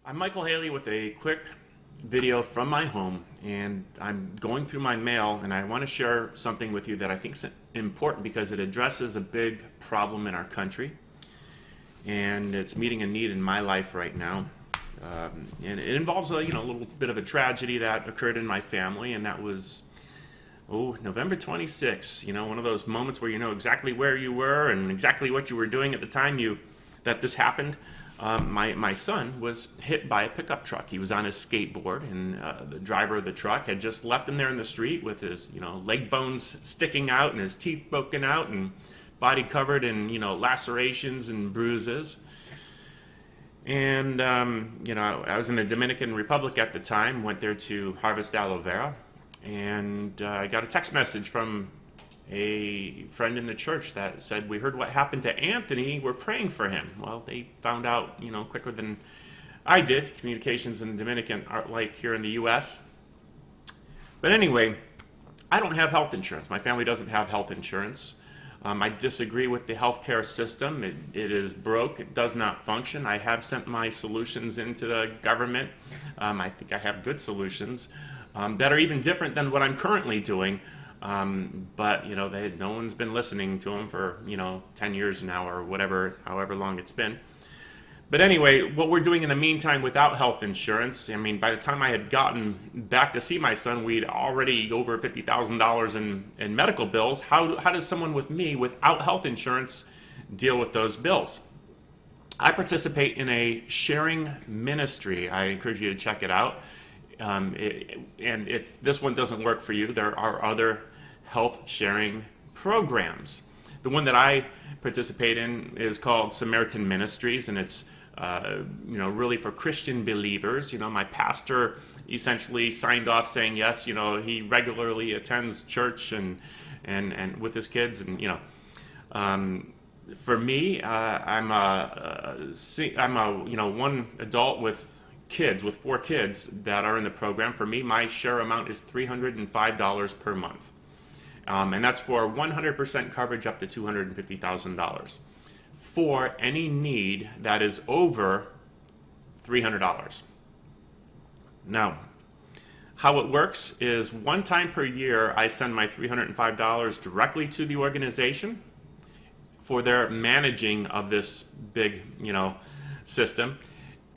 I'm Michael Haley with a quick video from my home, and I'm going through my mail, and I want to share something with you that I think is important because it addresses a big problem in our country, and it's meeting a need in my life right now. And it involves a little bit of a tragedy that occurred in my family, and that was November 26th. One of those moments where you know exactly where you were and exactly what you were doing at the time that this happened. My son was hit by a pickup truck. He was on his skateboard, and the driver of the truck had just left him there in the street with his leg bones sticking out and his teeth broken out and body covered in lacerations and bruises. And I was in the Dominican Republic at the time, went there to harvest aloe vera, and I got a text message from a friend in the church that said, "We heard what happened to Anthony, we're praying for him." Well, they found out quicker than I did. Communications in the Dominican aren't like here in the US. But anyway, I don't have health insurance. My family doesn't have health insurance. I disagree with the healthcare system. It is broke. It does not function. I have sent my solutions into the government. I think I have good solutions that are even different than what I'm currently doing. But no one's been listening to them for 10 years now, or however long it's been. But anyway, what we're doing in the meantime without health insurance, by the time I had gotten back to see my son, we'd already over $50,000 in medical bills. How does someone with me without health insurance deal with those bills? I participate in a sharing ministry. I encourage you to check it out. And if this one doesn't work for you, there are other health sharing programs. The one that I participate in is called Samaritan Ministries, and it's really for Christian believers. My pastor essentially signed off saying yes. He regularly attends church and with his kids, and for me, I'm a one adult with 4 kids that are in the program. For me, my share amount is $305 per month. And that's for 100% coverage up to $250,000 for any need that is over $300. Now, how it works is one time per year, I send my $305 directly to the organization for their managing of this big, system.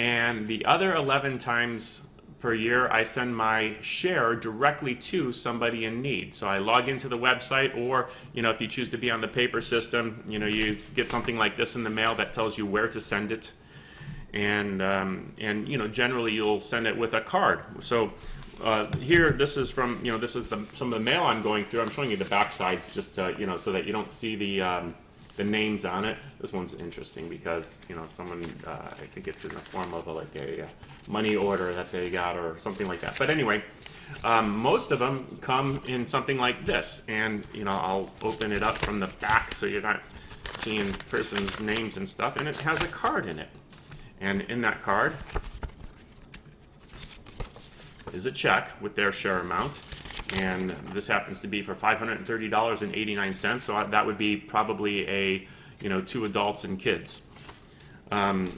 And the other 11 times per year, I send my share directly to somebody in need. So I log into the website, or if you choose to be on the paper system, you get something like this in the mail that tells you where to send it, and generally you'll send it with a card. So here, this is from some of the mail I'm going through. I'm showing you the back sides just so that you don't see the names on it. This one's interesting because someone I think it's in the form of a money order that they got or something like that. But anyway, most of them come in something like this, and I'll open it up from the back so you're not seeing person's names and stuff, and it has a card in it, and in that card is a check with their share amount. And this happens to be for $530.89, so that would be probably a 2 adults and kids. And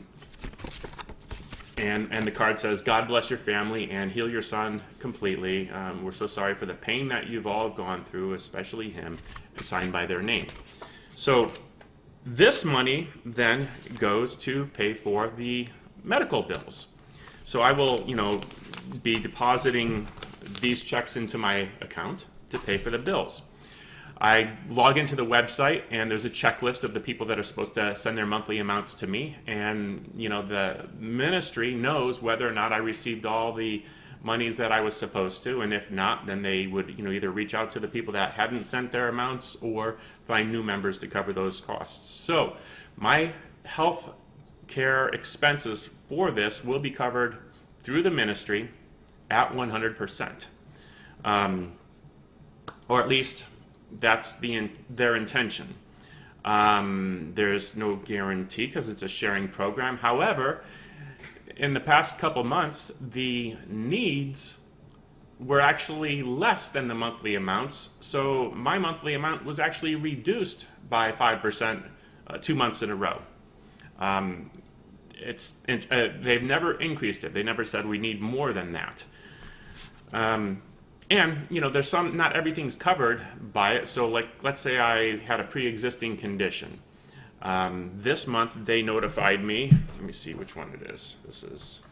the card says, "God bless your family and heal your son completely. We're so sorry for the pain that you've all gone through, especially him," and signed by their name. So this money then goes to pay for the medical bills. So I will be depositing these checks into my account to pay for the bills. I log into the website, and there's a checklist of the people that are supposed to send their monthly amounts to me, and the ministry knows whether or not I received all the monies that I was supposed to, and if not, then they would either reach out to the people that hadn't sent their amounts or find new members to cover those costs. So my health care expenses for this will be covered through the ministry at 100%, or at least that's their intention. There's no guarantee because it's a sharing program. However, in the past couple months, the needs were actually less than the monthly amounts, so my monthly amount was actually reduced by 5% 2 months in a row. they've never increased it. They never said we need more than that. And there's not everything's covered by it. So like, let's say I had a pre-existing condition. This month they notified me. Let me see which one it is. This is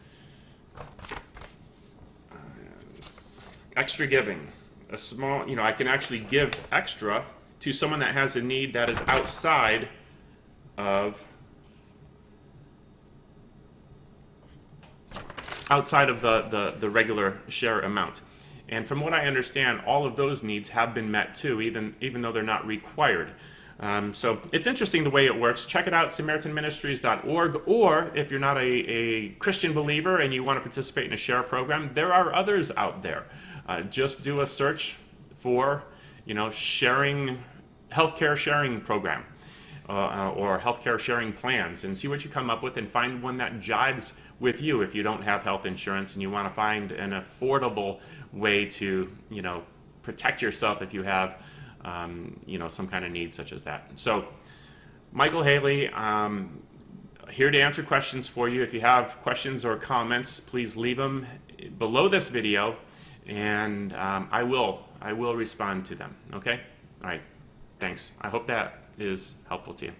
extra giving. A small, I can actually give extra to someone that has a need that is outside of the regular share amount. And from what I understand, all of those needs have been met too, even though they're not required. So it's interesting the way it works. Check it out, SamaritanMinistries.org, or if you're not a Christian believer and you want to participate in a share program, there are others out there. Just do a search for, healthcare sharing program or healthcare sharing plans, and see what you come up with, and find one that jives with you if you don't have health insurance and you want to find an affordable way to, protect yourself if you have some kind of need such as that. So, Michael Haley, here to answer questions for you. If you have questions or comments, please leave them below this video, and I will respond to them. Okay? All right. Thanks. I hope that is helpful to you.